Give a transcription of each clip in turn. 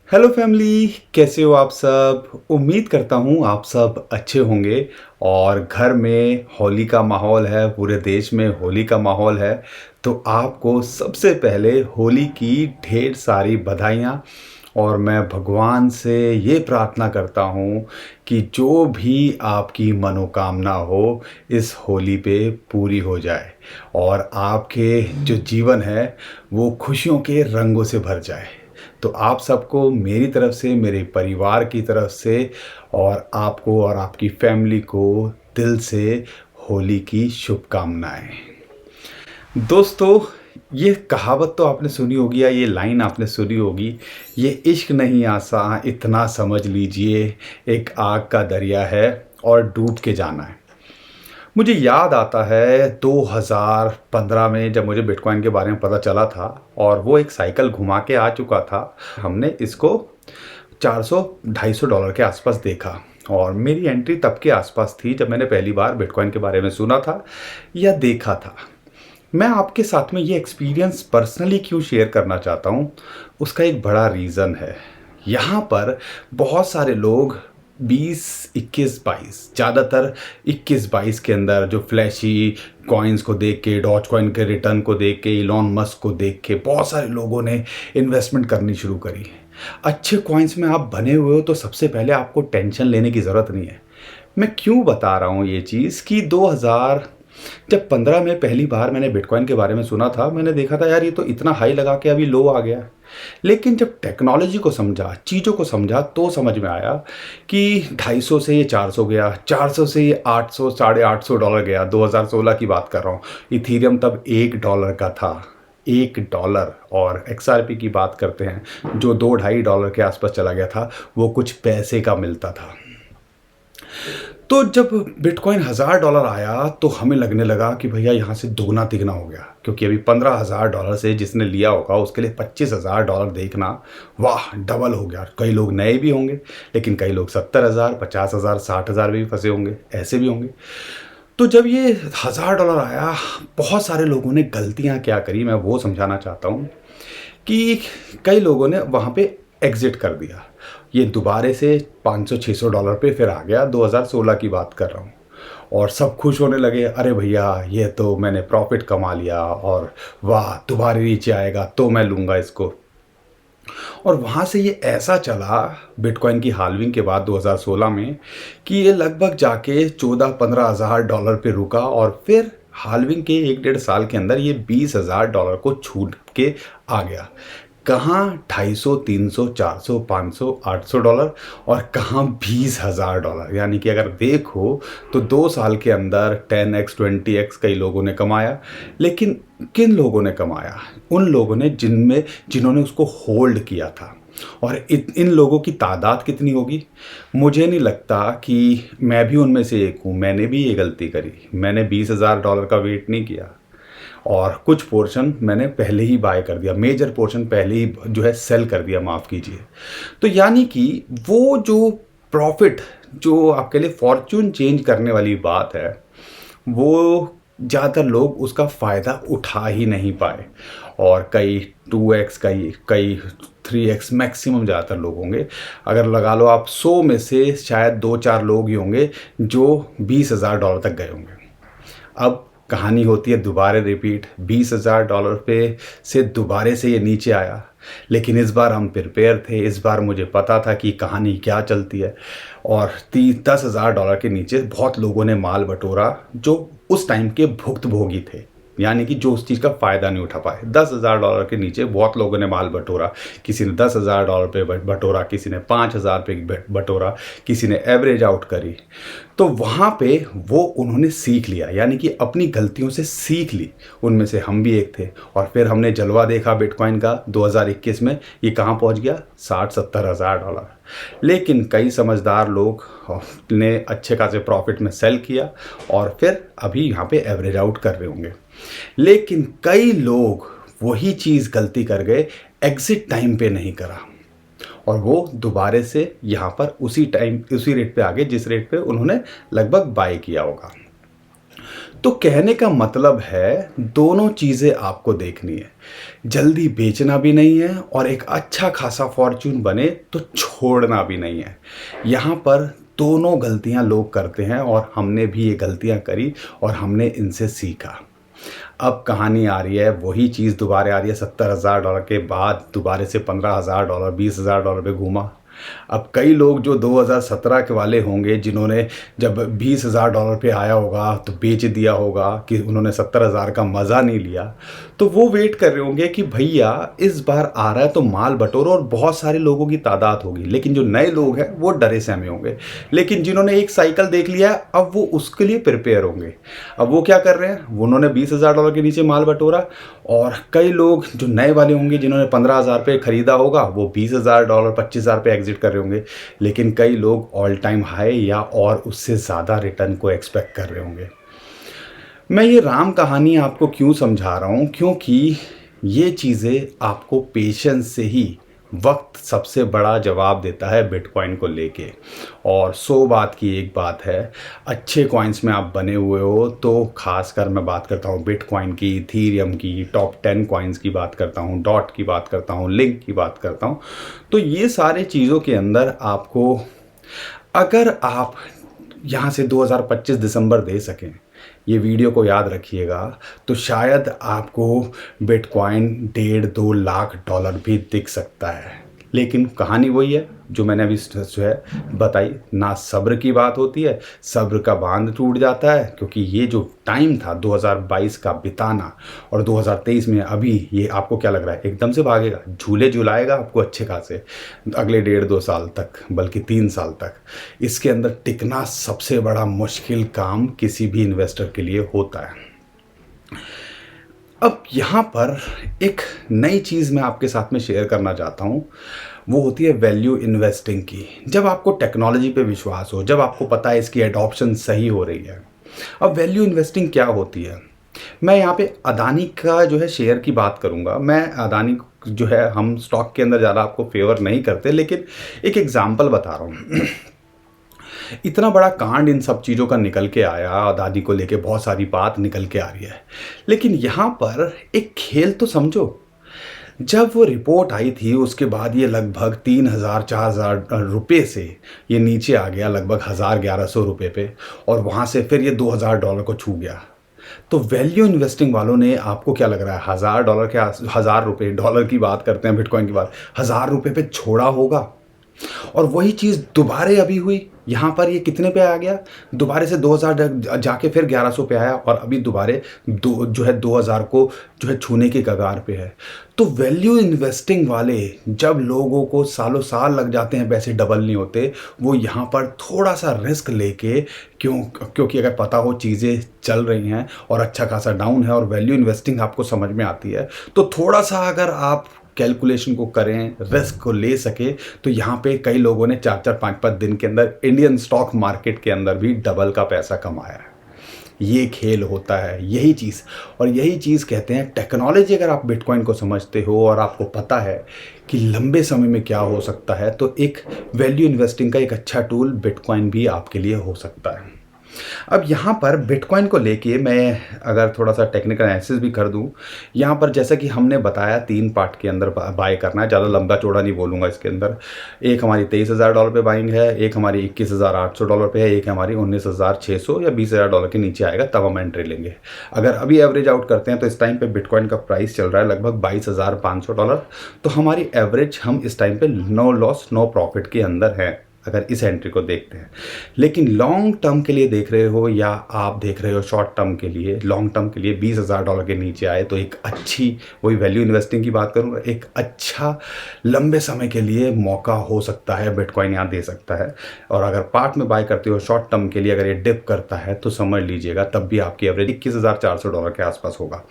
Hello family, कैसे हो आप सब। उम्मीद करता हूँ आप सब अच्छे होंगे। और घर में होली का माहौल है, पूरे देश में होली का माहौल है। तो आपको सबसे पहले होली की ढेर सारी बधाइयाँ। और मैं भगवान से ये प्रार्थना करता हूँ कि जो भी आपकी मनोकामना हो इस होली पे पूरी हो जाए और आपके जो जीवन है वो खुशियों के रंगों से भर जाए। तो आप सबको मेरी तरफ से, मेरे परिवार की तरफ से और आपको और आपकी फैमिली को दिल से होली की शुभकामनाएं। दोस्तों, ये कहावत तो आपने सुनी होगी या ये लाइन आपने सुनी होगी, ये इश्क नहीं आसा इतना समझ लीजिए, एक आग का दरिया है और डूब के जाना है। मुझे याद आता है 2015 में जब मुझे बिटकॉइन के बारे में पता चला था और वो एक साइकिल घुमा के आ चुका था। हमने इसको 400-250 डॉलर के आसपास देखा और मेरी एंट्री तब के आसपास थी जब मैंने पहली बार बिटकॉइन के बारे में सुना था या देखा था। मैं आपके साथ में ये एक्सपीरियंस पर्सनली क्यों शेयर करना चाहता हूँ, उसका एक बड़ा रीज़न है। यहाँ पर बहुत सारे लोग 20, 21, 22, ज़्यादातर 21, 22 के अंदर जो फ्लैशी कॉइन्स को देख के, डॉज कॉइन के रिटर्न को देख के, इलॉन मस्क को देख के बहुत सारे लोगों ने इन्वेस्टमेंट करनी शुरू करी। अच्छे कॉइन्स में आप बने हुए हो तो सबसे पहले आपको टेंशन लेने की ज़रूरत नहीं है। मैं क्यों बता रहा हूँ ये चीज़ कि 2015 में पहली बार मैंने बिटकॉइन के बारे में सुना था, मैंने देखा था यार ये तो इतना हाई लगा के अभी लो आ गया। लेकिन जब टेक्नोलॉजी को समझा, चीज़ों को समझा तो समझ में आया कि 250 से ये 400 गया, 400 से ये 800, $850 गया। 2016 की बात कर रहा हूँ। इथीरियम तब $1 का था, $1। और XRP की बात करते हैं जो $2-2.5 के आसपास चला गया था, वो कुछ पैसे का मिलता था। तो जब बिटकॉइन $1000 आया तो हमें लगने लगा कि भैया यहाँ से दोगुना तिगना हो गया, क्योंकि अभी $15,000 से जिसने लिया होगा उसके लिए $25,000 देखना, वाह, डबल हो गया। कई लोग नए भी होंगे, लेकिन कई लोग 70,000, 50,000, 60,000 भी फंसे होंगे, ऐसे भी होंगे। तो जब ये $1000 आया, बहुत सारे लोगों ने गलतियाँ क्या करी, मैं वो समझाना चाहता हूँ कि कई लोगों ने वहाँ पे एग्ज़िट कर दिया। ये दोबारे से $500-600 पे फिर आ गया। 2016 की बात कर रहा हूँ। और सब खुश होने लगे, अरे भैया ये तो मैंने प्रॉफिट कमा लिया और वाह, दोबारा नीचे आएगा तो मैं लूँगा इसको। और वहाँ से ये ऐसा चला बिटकॉइन की हाल्विंग के बाद 2016 में कि ये लगभग जाके 14-15 हज़ार डॉलर पे रुका और फिर हाल्विंग के 1-1.5 साल के अंदर ये $20,000 को छूट के आ गया। कहाँ 250, 300, 400, 500, $800 और कहाँ $20,000। यानी कि अगर देखो तो 2 साल के अंदर 10x 20x कई लोगों ने कमाया। लेकिन किन लोगों ने कमाया? उन लोगों ने जिन्होंने उसको होल्ड किया था। और इन लोगों की तादाद कितनी होगी? मुझे नहीं लगता कि मैं भी उनमें से एक हूँ। मैंने भी ये गलती करी, मैंने $20,000 का वेट नहीं किया और कुछ पोर्शन मैंने पहले ही बाय कर दिया, मेजर पोर्शन पहले ही जो है सेल कर दिया, माफ़ कीजिए। तो यानी कि वो जो प्रॉफिट, जो आपके लिए फॉर्च्यून चेंज करने वाली बात है, वो ज़्यादातर लोग उसका फ़ायदा उठा ही नहीं पाए। और कई 2x, कई 3x मैक्सिमम ज़्यादातर लोग होंगे। अगर लगा लो आप 100 में से शायद 2-4 लोग ही होंगे जो $20,000 तक गए होंगे। अब कहानी होती है दोबारा रिपीट। $20,000 पे से दोबारे से ये नीचे आया, लेकिन इस बार हम प्रिपेयर थे। इस बार मुझे पता था कि कहानी क्या चलती है। और $10,000 के नीचे बहुत लोगों ने माल बटोरा जो उस टाइम के भुक्तभोगी थे, यानी कि जो उस चीज़ का फ़ायदा नहीं उठा पाए। $10,000 के नीचे बहुत लोगों ने माल बटोरा। किसी ने $10,000 पे बटोरा, किसी ने 5,000 पे बटोरा, किसी ने एवरेज आउट करी। तो वहाँ पे वो उन्होंने सीख लिया, यानी कि अपनी गलतियों से सीख ली। उनमें से हम भी एक थे। और फिर हमने जलवा देखा बिटकॉइन का 2021 में। ये कहाँ पहुँच गया? 60-70 हज़ार डॉलर। लेकिन कई समझदार लोग ने अच्छे खासे प्रॉफिट में सेल किया और फिर अभी यहाँ पे एवरेज आउट कर रहे होंगे। लेकिन कई लोग वही चीज़ गलती कर गए, एग्जिट टाइम पे नहीं करा और वो दोबारे से यहाँ पर उसी टाइम उसी रेट पे आ गए जिस रेट पे उन्होंने लगभग बाय किया होगा। तो कहने का मतलब है दोनों चीज़ें आपको देखनी है। जल्दी बेचना भी नहीं है और एक अच्छा खासा फॉर्च्यून बने तो छोड़ना भी नहीं है। यहाँ पर दोनों गलतियाँ लोग करते हैं और हमने भी ये गलतियाँ करी और हमने इनसे सीखा। अब कहानी आ रही है, वही चीज़ दोबारा आ रही है। $70,000 के बाद दोबारा से $15,000 $20,000 पे घूमा। अब कई लोग जो 2017 के वाले होंगे, जिन्होंने जब $20,000 पे आया होगा तो बेच दिया होगा कि उन्होंने 70,000 का मज़ा नहीं लिया, तो वो वेट कर रहे होंगे कि भैया इस बार आ रहा है तो माल बटोरो, और बहुत सारे लोगों की तादाद होगी। लेकिन जो नए लोग हैं वो डरे सहमे होंगे। लेकिन जिन्होंने एक साइकिल देख लिया है, अब वो उसके लिए प्रिपेयर होंगे। अब वो क्या कर रहे हैं, उन्होंने $20,000 के नीचे माल बटोरा, और कई लोग जो नए वाले होंगे जिन्होंने 15,000 पे ख़रीदा होगा, वो $20,000 25,000 पे एग्जिट कर रहे होंगे। लेकिन कई लोग ऑल टाइम हाई या और उससे ज़्यादा रिटर्न को एक्सपेक्ट कर रहे होंगे। मैं ये राम कहानी आपको क्यों समझा रहा हूँ, क्योंकि ये चीज़ें आपको पेशेंस से ही वक्त सबसे बड़ा जवाब देता है बिटकॉइन को लेके। और 100 बात की एक बात है, अच्छे कॉइन्स में आप बने हुए हो तो खासकर मैं बात करता हूँ बिटकॉइन की, इथीरियम की, टॉप 10 कॉइन्स की बात करता हूँ, डॉट की बात करता हूँ, लिंक की बात करता हूँ। तो ये सारे चीज़ों के अंदर आपको, अगर आप यहाँ से 2025 दिसंबर दे सकें, ये वीडियो को याद रखिएगा, तो शायद आपको बिटकॉइन 1.5-2 लाख भी दिख सकता है। लेकिन कहानी वही है जो मैंने अभी जो है बताई, ना सब्र की बात होती है, सब्र का बांध टूट जाता है। क्योंकि ये जो टाइम था 2022 का बिताना और 2023 में अभी, ये आपको क्या लग रहा है एकदम से भागेगा? झूले झुलाएगा आपको अच्छे खासे अगले 1.5-2 साल तक, बल्कि 3 साल तक। इसके अंदर टिकना सबसे बड़ा मुश्किल काम किसी भी इन्वेस्टर के लिए होता है। अब यहाँ पर एक नई चीज़ मैं आपके साथ में शेयर करना चाहता हूँ, वो होती है वैल्यू इन्वेस्टिंग की। जब आपको टेक्नोलॉजी पे विश्वास हो, जब आपको पता है इसकी एडॉप्शन सही हो रही है। अब वैल्यू इन्वेस्टिंग क्या होती है? मैं यहाँ पे अदानी का जो है शेयर की बात करूँगा। मैं अदानी जो है, हम स्टॉक के अंदर ज़्यादा आपको फेवर नहीं करते, लेकिन एक एग्जाम्पल बता रहा हूँ। इतना बड़ा कांड इन सब चीज़ों का निकल के आया, अदानी को लेके बहुत सारी बात निकल के आ रही है। लेकिन यहाँ पर एक खेल तो समझो। जब वो रिपोर्ट आई थी उसके बाद ये लगभग 3,000-4,000 रुपये से ये नीचे आ गया लगभग 1,000-1,100 रुपये पे, और वहाँ से फिर ये $2,000 को छू गया। तो वैल्यू इन्वेस्टिंग वालों ने, आपको क्या लग रहा है, $1,000 के 1,000 रुपये, डॉलर की बात करते हैं, बिटकॉइन की बात, 1,000 रुपये पे छोड़ा होगा? और वही चीज़ दोबारा अभी हुई, यहाँ पर ये कितने पे आ गया, दोबारा से 2,000 जाके फिर 1,100 पे आया, और अभी दोबारा जो है 2,000 को जो है छूने के कगार पे है। तो वैल्यू इन्वेस्टिंग वाले, जब लोगों को सालों साल लग जाते हैं पैसे डबल नहीं होते, वो यहाँ पर थोड़ा सा रिस्क लेके, क्योंकि अगर पता हो चीज़ें चल रही हैं और अच्छा खासा डाउन है और वैल्यू इन्वेस्टिंग आपको समझ में आती है, तो थोड़ा सा अगर आप कैलकुलेशन को करें, रिस्क को ले सके, तो यहाँ पे कई लोगों ने 4-4 5-5 दिन के अंदर इंडियन स्टॉक मार्केट के अंदर भी डबल का पैसा कमाया है। ये खेल होता है, यही चीज़, और यही चीज़ कहते हैं टेक्नोलॉजी। अगर आप बिटकॉइन को समझते हो और आपको पता है कि लंबे समय में क्या हो सकता है, तो एक वैल्यू इन्वेस्टिंग का एक अच्छा टूल बिटकॉइन भी आपके लिए हो सकता है। अब यहाँ पर बिटकॉइन को लेके मैं अगर थोड़ा सा टेक्निकल एनालिसिस भी कर दूँ, यहाँ पर जैसा कि हमने बताया 3 पार्ट के अंदर बाय करना है, ज़्यादा लंबा चौड़ा नहीं बोलूँगा इसके अंदर। एक हमारी $23,000 पे बाइंग है, एक हमारी $21,800 पे है, एक हमारी $19,600 या $20,000 के नीचे आएगा तब हम एंट्री लेंगे। अगर अभी एवरेज आउट करते हैं तो इस टाइम पे बिटकॉइन का प्राइस चल रहा है लगभग $22,500। तो हमारी एवरेज, हम इस टाइम पे नो लॉस नो प्रॉफिट के अंदर हैं अगर इस एंट्री को देखते हैं। लेकिन लॉन्ग टर्म के लिए देख रहे हो या आप देख रहे हो शॉर्ट टर्म के लिए, लॉन्ग टर्म के लिए $20,000 के नीचे आए तो एक अच्छी, वही वैल्यू इन्वेस्टिंग की बात करूँ, एक अच्छा लंबे समय के लिए मौका हो सकता है, बिटकॉइन यहाँ दे सकता है। और अगर पार्ट में बाय करते हो शॉर्ट टर्म के लिए, अगर ये डिप करता है तो समझ लीजिएगा तब भी आपकी एवरेज $21,400 के आसपास होगा।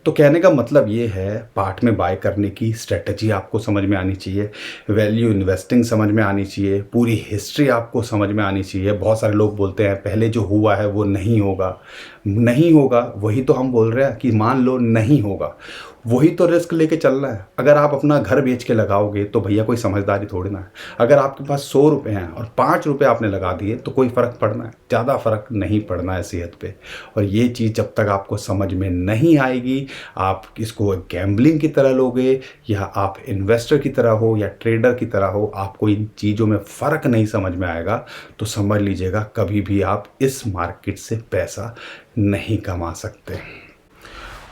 तो कहने का मतलब ये है, पार्ट में बाय करने की स्ट्रेटजी आपको समझ में आनी चाहिए, वैल्यू इन्वेस्टिंग समझ में आनी चाहिए, पूरी हिस्ट्री आपको समझ में आनी चाहिए। बहुत सारे लोग बोलते हैं पहले जो हुआ है वो नहीं होगा, नहीं होगा, वही तो हम बोल रहे हैं कि मान लो नहीं होगा। वही तो रिस्क लेके चल रहा है। अगर आप अपना घर बेच के लगाओगे तो भैया कोई समझदारी थोड़ी ना है। अगर आपके पास 100 रुपये हैं और 5 रुपये आपने लगा दिए तो कोई फ़र्क पड़ना है? ज़्यादा फ़र्क नहीं पड़ना है सेहत पे। और ये चीज़ जब तक आपको समझ में नहीं आएगी, आप इसको गैम्बलिंग की तरह लोगे या आप इन्वेस्टर की तरह हो या ट्रेडर की तरह हो, आपको इन चीज़ों में फ़र्क नहीं समझ में आएगा तो समझ लीजिएगा कभी भी आप इस मार्केट से पैसा नहीं कमा सकते।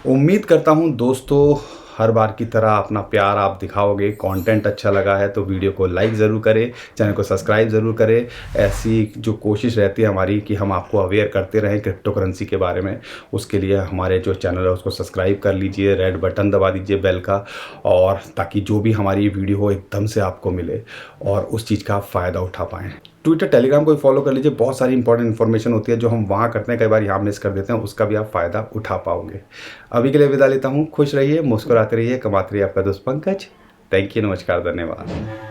उम्मीद करता हूँ दोस्तों हर बार की तरह अपना प्यार आप दिखाओगे। कंटेंट अच्छा लगा है तो वीडियो को लाइक ज़रूर करें, चैनल को सब्सक्राइब ज़रूर करें। ऐसी जो कोशिश रहती है हमारी कि हम आपको अवेयर करते रहें क्रिप्टो करेंसी के बारे में, उसके लिए हमारे जो चैनल है उसको सब्सक्राइब कर लीजिए, रेड बटन दबा दीजिए बेल का, और ताकि जो भी हमारी वीडियो हो एकदम से आपको मिले और उस चीज़ का आप फ़ायदा उठा पाएँ। ट्विटर टेलीग्राम को भी फॉलो कर लीजिए, बहुत सारी इंपॉर्टेंट इन्फॉर्मेशन होती है जो हम वहाँ करते हैं, कई बार यहाँ मिस कर देते हैं, उसका भी आप फ़ायदा उठा पाओगे। अभी के लिए विदा लेता हूँ। खुश रहिए, मुस्कुराते रहिए, कमाते रहिए। आपका दोस्त पंकज। थैंक यू, नमस्कार, धन्यवाद।